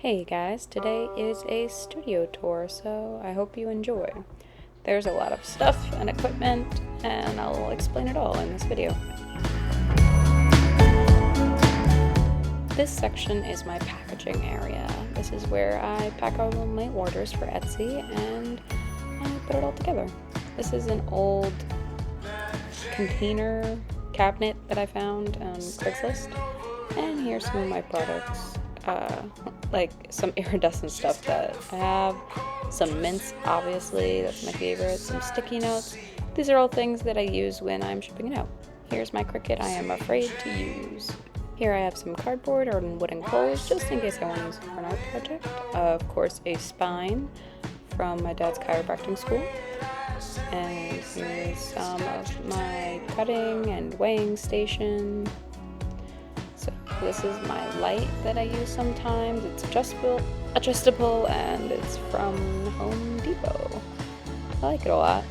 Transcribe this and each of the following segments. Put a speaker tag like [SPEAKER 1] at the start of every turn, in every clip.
[SPEAKER 1] Hey guys, today is a studio tour, so I hope you enjoy. There's a lot of stuff and equipment, and I'll explain it all in this video. This section is my packaging area. This is where I pack all my orders for Etsy and I put it all together. This is an old container cabinet that I found on Craigslist, and here's some of my products. Like some iridescent stuff that I have, some mints, obviously, that's my favorite, some sticky notes. These are all things that I use when I'm shipping it out. Here's my Cricut I am afraid to use. Here I have some cardboard or wooden poles, just in case I want to use it for an art project. Of course, a spine from my dad's chiropractic school. And here's some of my cutting and weighing station. So this is my light that I use sometimes. It's adjustable, and it's from Home Depot. I like it a lot.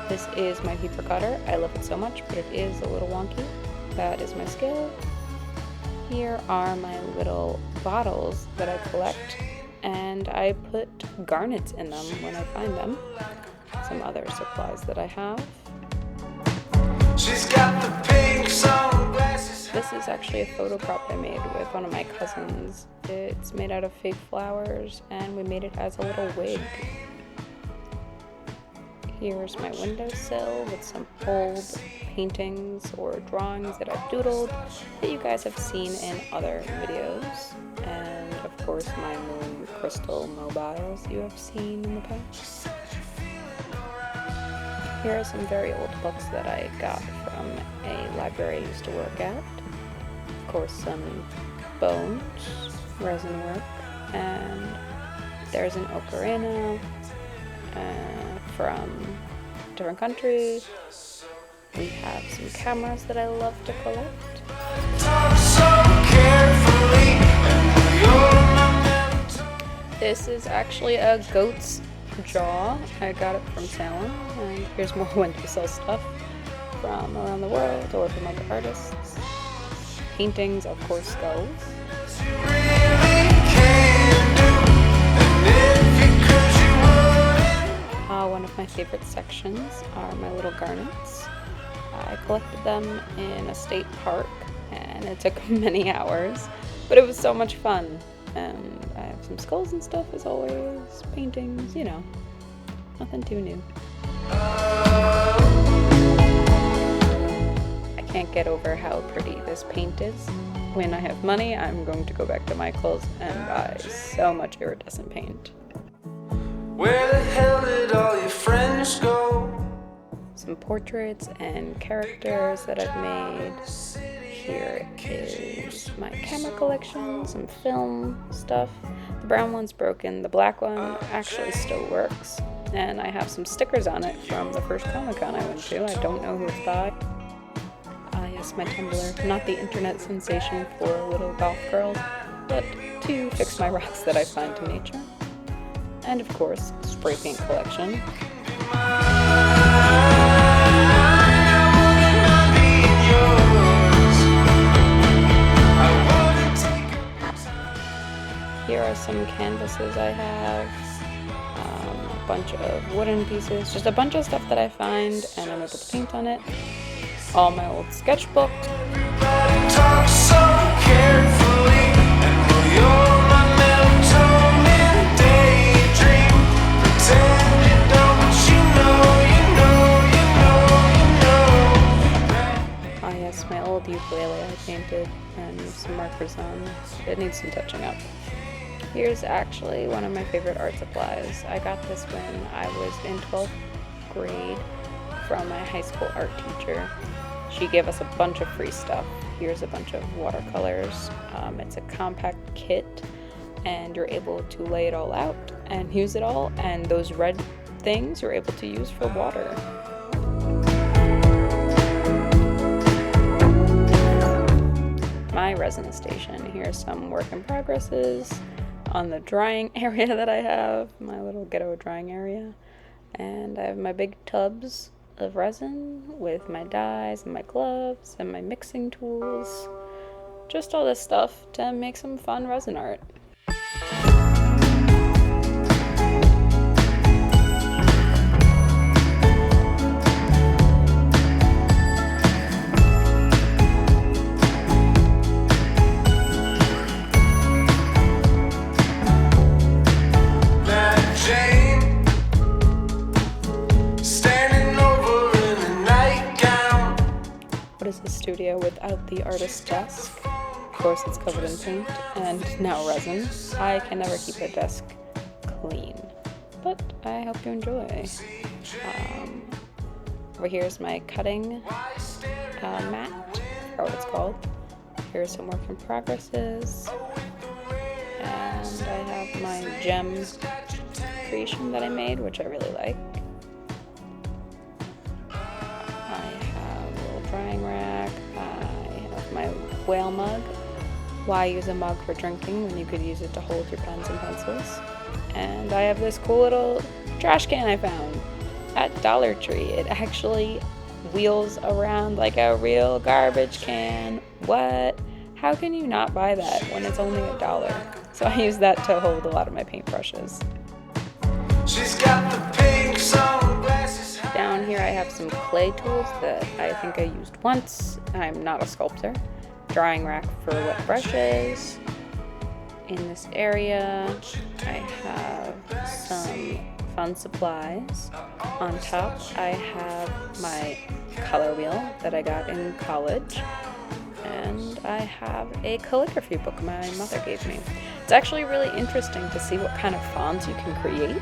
[SPEAKER 1] This is my paper cutter. I love it so much, but it is a little wonky. That is my scale. Here are my little bottles that I collect, and I put garnets in them when I find them. Some other supplies that I have. She's got the pink sunglasses. This is actually a photo prop I made with one of my cousins. It's made out of fake flowers, and we made it as a little wig. Here's my windowsill with some old paintings or drawings that I've doodled that you guys have seen in other videos. And of course my moon crystal mobiles you have seen in the past. Here are some very old books that I got from a library I used to work at. Of course, some bones, resin work, and there's an ocarina from a different country. We have some cameras that I love to collect. This is actually a goat's jaw. I got it from Salem, and here's more Windowsill stuff from around the world or from other artists. Paintings, of course, skulls. One of my favorite sections are my little garnets. I collected them in a state park, and it took many hours, but it was so much fun. And I have some skulls and stuff as always, paintings, you know, nothing too new. I can't get over how pretty this paint is. When I have money, I'm going to go back to Michael's and buy so much iridescent paint. Where the hell did all your friends go? Some portraits and characters that I've made. Here is my camera collection, some film stuff. The brown one's broken, the black one actually still works. And I have some stickers on it from the first Comic-Con I went to. I don't know who it's by. Yes, my Tumblr. Not the internet sensation for little golf girls, but to fix my rocks that I find in nature. And of course, spray paint collection. Here are some canvases I have, a bunch of wooden pieces, just a bunch of stuff that I find and I'm able to paint on it. All my old sketchbook. Yes, my old ukulele I painted and some markers on. It needs some touching up. Here's actually one of my favorite art supplies. I got this when I was in 12th grade from my high school art teacher. She gave us a bunch of free stuff. Here's a bunch of watercolors. It's a compact kit, and you're able to lay it all out and use it all, and those red things you're able to use for water. My resin station. Here's some work in progresses on the drying area that I have, my little ghetto drying area. And I have my big tubs of resin with my dyes and my gloves and my mixing tools. Just all this stuff to make some fun resin art. without the artist's desk. Of course, it's covered in paint and now resin. I can never keep a desk clean, but I hope you enjoy. Over here is my cutting mat, or what it's called. Here's some work in progresses, and I have my gem creation that I made, which I really like. I have a little drying rack. I have my whale mug. Why use a mug for drinking when you could use it to hold your pens and pencils? And I have this cool little trash can I found at Dollar Tree. It actually wheels around like a real garbage can. What? How can you not buy that when it's only $1? So I use that to hold a lot of my paintbrushes. She's got the pink sunglasses. Down here I have some clay tools that I think I used once. I'm not a sculptor. Drying rack for wet brushes. In this area I have some fun supplies. On top I have my color wheel that I got in college, and I have a calligraphy book my mother gave me. It's actually really interesting to see what kind of fonts you can create,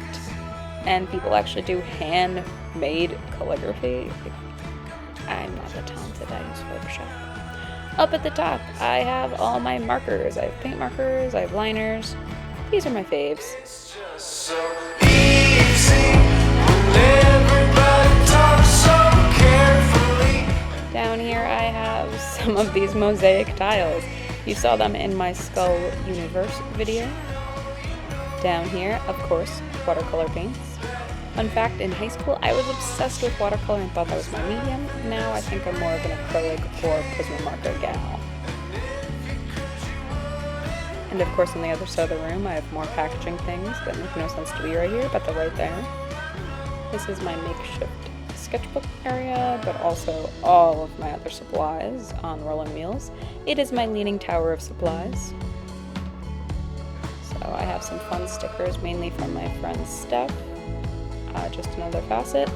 [SPEAKER 1] and people actually do handmade calligraphy. I'm not that talented, I use Photoshop. Up at the top I have all my markers. I have paint markers, I have liners. These are my faves. Down here I have some of these Mosaic Tiles. You saw them in my Skull Universe video. Down here, of course, watercolor paints. Fun fact, in high school I was obsessed with watercolor and thought that was my medium. Now I think I'm more of an acrylic or Prismamarker gal. And of course on the other side of the room I have more packaging things that make no sense to be right here, but they're right there. This is my makeshift sketchbook area, but also all of my other supplies on rolling wheels. It is my leaning tower of supplies. So I have some fun stickers, mainly from my friend's stuff. Just another facet.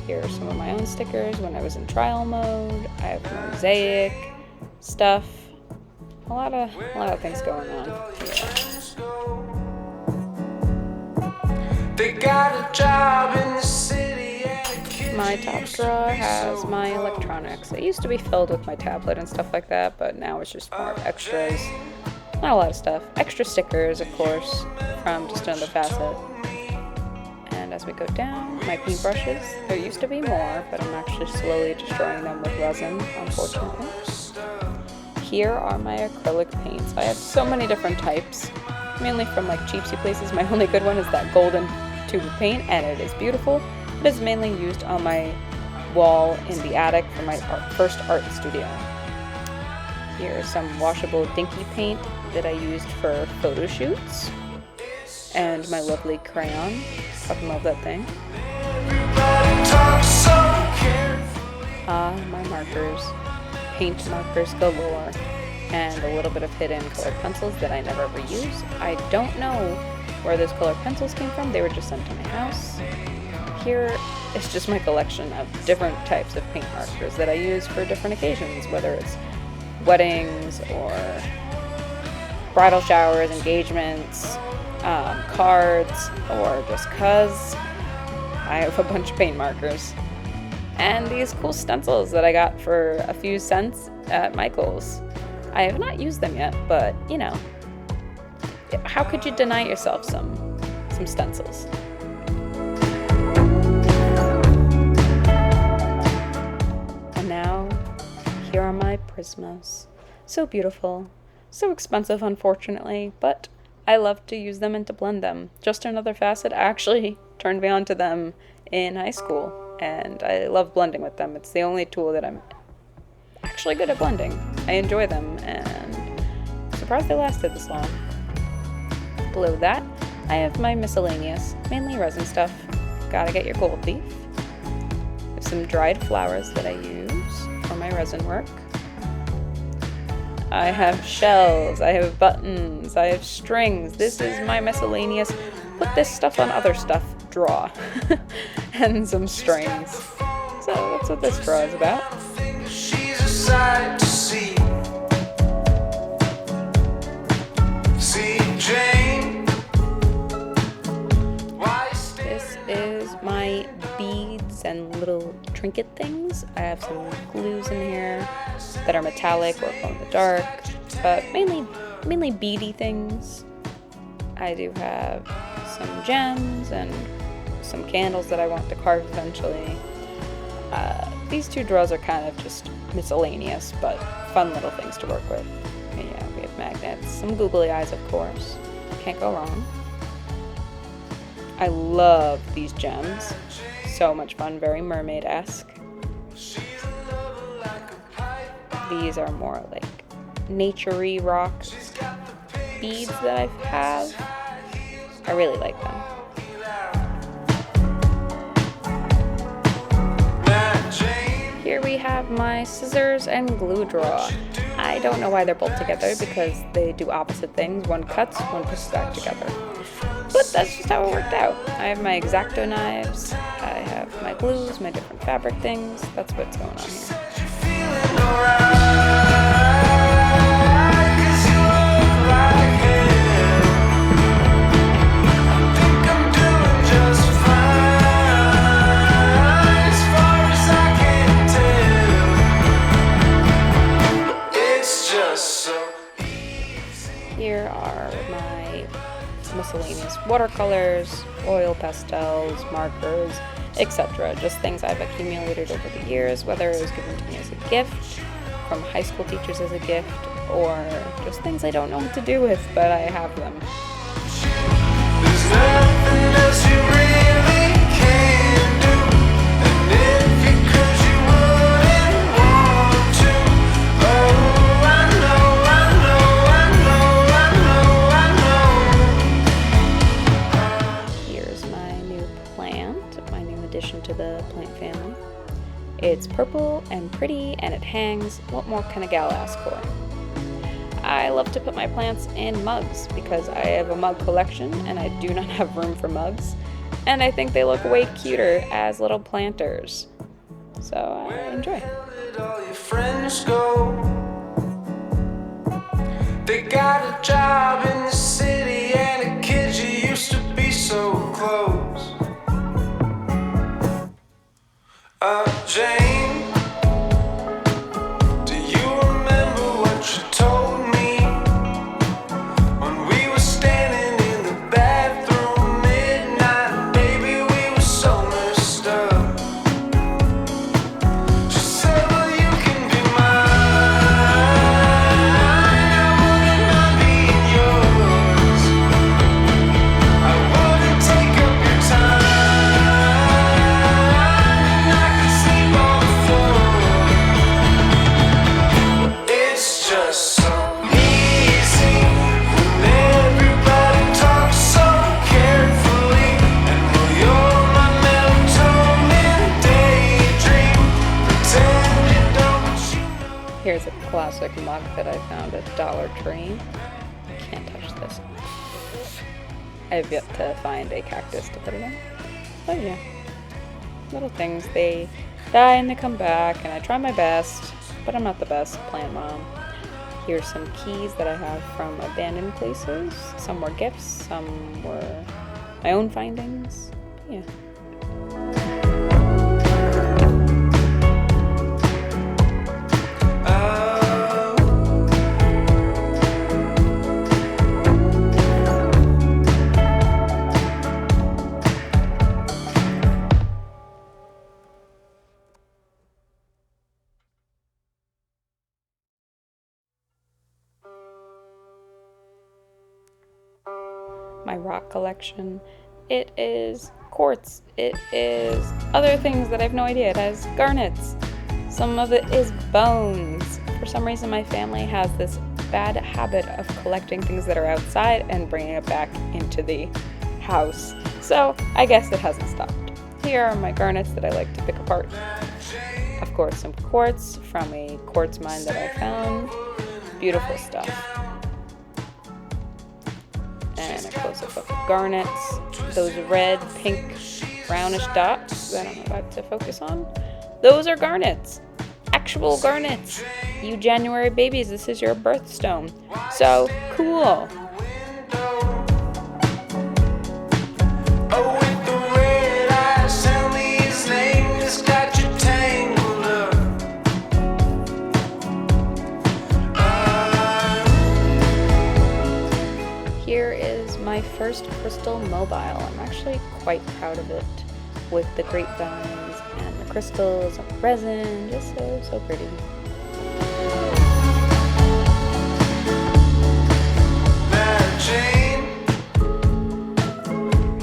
[SPEAKER 1] Here are some of my own stickers when I was in trial mode. I have mosaic stuff. A lot of things going on here. They got a job in the city. My top drawer has my electronics. It used to be filled with my tablet and stuff like that, but now it's just more extras. Not a lot of stuff. Extra stickers, of course, from just another facet. And as we go down, my paintbrushes. There used to be more, but I'm actually slowly destroying them with resin, unfortunately. Here are my acrylic paints. I have so many different types, mainly from like cheapsy places. My only good one is that golden tube of paint, and it is beautiful. It is mainly used on my wall in the attic for my first art studio. Here's some washable dinky paint that I used for photo shoots. And my lovely crayon. Fucking love that thing. My markers. Paint markers galore. And a little bit of hidden colored pencils that I never ever use. I don't know where those colored pencils came from. They were just sent to my house. Here is just my collection of different types of paint markers that I use for different occasions, whether it's weddings or bridal showers, engagements, cards, or just cuz I have a bunch of paint markers. And these cool stencils that I got for a few cents at Michael's. I have not used them yet, but you know, how could you deny yourself some stencils? And now, here are my Prismas. So beautiful, so expensive unfortunately, but I love to use them and to blend them. Just another facet. I actually turned me on to them in high school, and I love blending with them. It's the only tool that I'm actually good at blending. I enjoy them, and I'm surprised they lasted this long. Below that, I have my miscellaneous, mainly resin stuff. Gotta get your gold leaf. I have some dried flowers that I use for my resin work. I have shells, I have buttons, I have strings. This is my miscellaneous, put this stuff on other stuff drawer. And some strings. So that's what this drawer is about.
[SPEAKER 2] sight to see. See, Jane.
[SPEAKER 1] This is my beads and little trinket things. I have some glues in here that are metallic or glow in the dark, but mainly beady things. I do have some gems and some candles that I want to carve eventually. These two drawers are kind of just miscellaneous, but fun little things to work with. And yeah, we have magnets, some googly eyes, of course. Can't go wrong. I love these gems. So much fun, very mermaid-esque. These are more like nature-y rock beads that I have. I really like them. Here we have my scissors and glue drawer. I don't know why they're both together because they do opposite things. One cuts, one puts back together. But that's just how it worked out. I have my X-Acto knives. I have my glues, my different fabric things. That's what's going on here. Here are my miscellaneous watercolors, oil pastels, markers, etc. Just things I've accumulated over the years, whether it was given to me as a gift, from high school teachers as a gift, or just things I don't know what to do with, but I have them.
[SPEAKER 2] There's nothing else you really can do, and if you could, you wouldn't want to. Oh, I know, I know, I know, I know, I know.
[SPEAKER 1] Here's my new plant, my new addition to the plant family. It's purple and pretty, and it hangs. What more can a gal ask for? I love to put my plants in mugs because I have a mug collection and I do not have room for mugs, and I think they look way cuter as little planters. So I enjoy.
[SPEAKER 2] Where did all your friends go? They got a job in the city and the kids you used to be so close. Jane, do you remember what you told me when we were standing in the bathroom midnight? Baby, we were so messed up. She said, well, you can be mine, I wouldn't mind being yours. I wouldn't take up your time, and I could sleep on the floor. It's just so easy when everybody talks so carefully, and well, you're my melatonin daydream. Pretend you don't, but you know.
[SPEAKER 1] Here's a classic mug that I found at Dollar Tree. Can't touch this. I've yet to find a cactus to put it in. But yeah, little things. They die and they come back, and I try my best, but I'm not the best plant mom. Here's some keys that I have from abandoned places. Some were gifts, some were my own findings. Yeah. My rock collection. It is quartz. It is other things that I have no idea. It has garnets. Some of it is bones. For some reason, my family has this bad habit of collecting things that are outside and bringing it back into the house. So I guess it hasn't stopped. Here are my garnets that I like to pick apart. Of course, some quartz from a quartz mine that I found. Beautiful stuff. And a close-up of garnets. Those red, pink, brownish dots that I'm about to focus on. Those are garnets. Actually, actual garnets. You January babies, this is your birthstone. So cool.
[SPEAKER 2] Oh, with the red eyes, tell me his name, just got you tangled up.
[SPEAKER 1] Here is my first crystal mobile. I'm actually quite proud of it, with the grapevines and the crystals and the resin, just so pretty.
[SPEAKER 2] Mary Jane,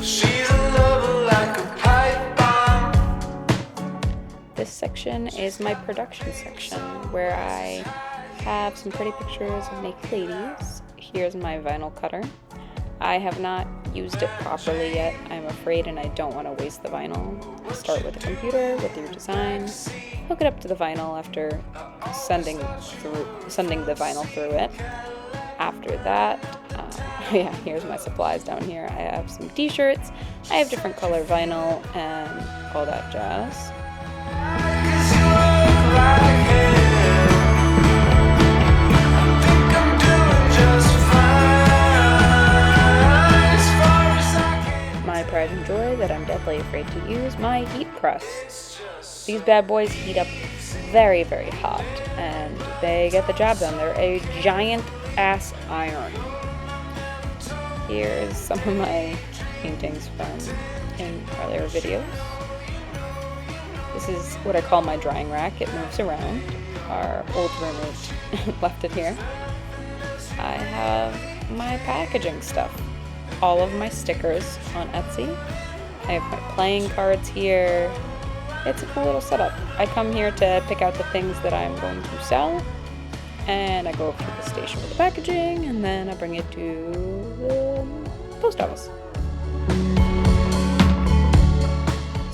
[SPEAKER 2] she's a lover like a pipe bomb.
[SPEAKER 1] This section is my production section, where I have some pretty pictures of naked ladies. Here's my vinyl cutter. I have not used it properly yet, I'm afraid, and I don't want to waste the vinyl. Start with the computer, with your design, hook it up to the vinyl after sending the vinyl through it. After that, yeah, here's my supplies down here. I have some t-shirts, I have different color vinyl, and all that jazz.
[SPEAKER 2] 'Cause you look like him. I think I'm doing just fine, as far as I can.
[SPEAKER 1] My pride and joy that I'm deathly afraid to use, my heat press. These bad boys heat up very, very hot, and they get the job done. They're a giant ass iron. Here's some of my paintings from in earlier videos. This is what I call my drying rack. It moves around. Our old roommate left it here. I have my packaging stuff. All of my stickers on Etsy. I have my playing cards here. It's a cool little setup. I come here to pick out the things that I'm going to sell, and I go up to the station with the packaging, and then I bring it to the post office.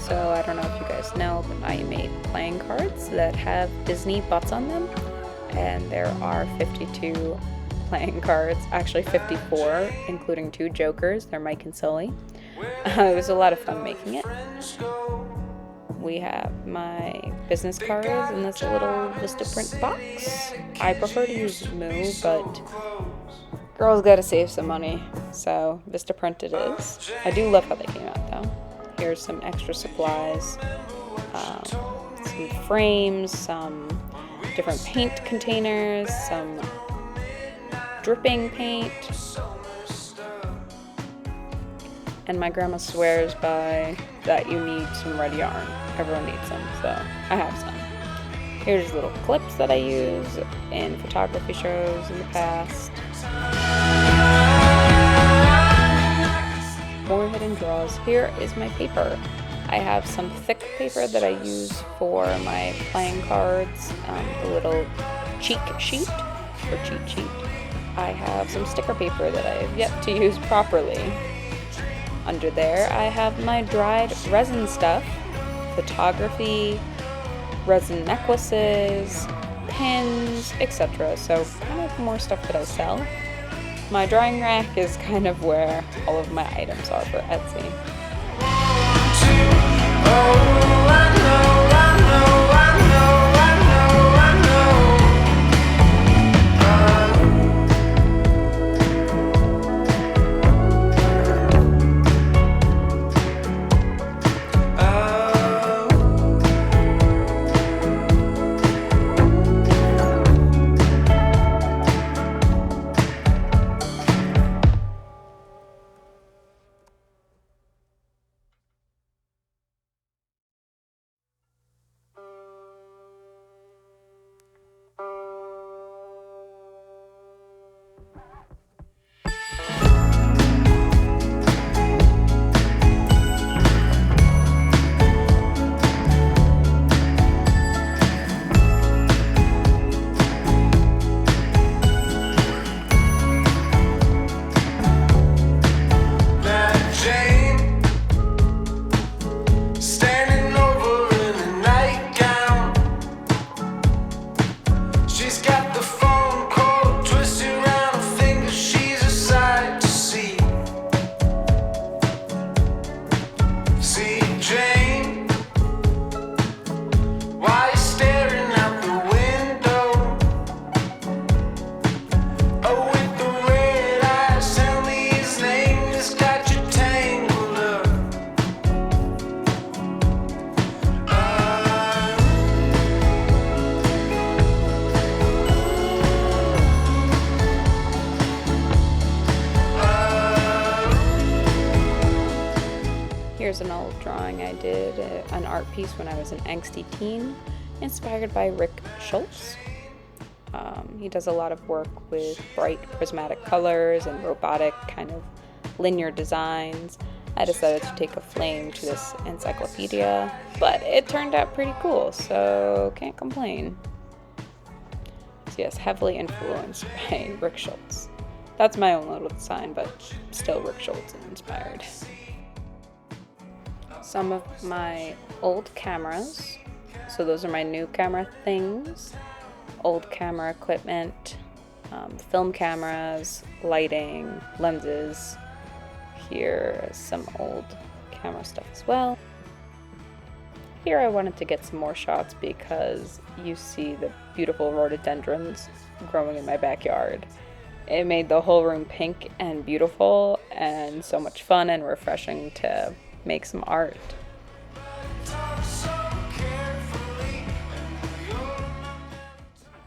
[SPEAKER 1] So I don't know if you guys know, but I made playing cards that have Disney butts on them, and there are 52 playing cards, actually 54, including 2 jokers. They're Mike and Sully. It was a lot of fun making it. We have my business cards in this little Vistaprint box. I prefer to use Moo, but girls gotta save some money, so Vistaprint it is. I do love how they came out though. Here's some extra supplies, some frames, some different paint containers, some dripping paint, and my grandma swears by that you need some red yarn. Everyone needs some, so I have some. Here's little clips that I use in photography shows in the past. More hidden draws. Here is my paper. I have some thick paper that I use for my playing cards, the little cheat sheet. I have some sticker paper that I have yet to use properly. Under there, I have my dried resin stuff, photography, resin necklaces, pins, etc. So kind of more stuff that I sell. My drying rack is kind of where all of my items are for Etsy.
[SPEAKER 2] Oh, I know.
[SPEAKER 1] Here's an old drawing I did, an art piece when I was an angsty teen, inspired by Rick Schultz. He does a lot of work with bright prismatic colors and robotic kind of linear designs. I decided to take a flame to this encyclopedia, but it turned out pretty cool, so can't complain. So yes, heavily influenced by Rick Schultz. That's my own little design, but still Rick Schultz inspired. Some of my old cameras. So those are my new camera things. Old camera equipment, film cameras, lighting, lenses. Here is some old camera stuff as well. Here I wanted to get some more shots because you see the beautiful rhododendrons growing in my backyard. It made the whole room pink and beautiful and so much fun and refreshing to make some art.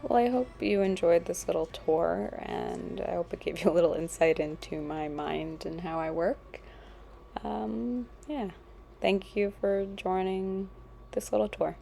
[SPEAKER 1] Well, I hope you enjoyed this little tour, and I hope it gave you a little insight into my mind and how I work. Yeah, thank you for joining this little tour.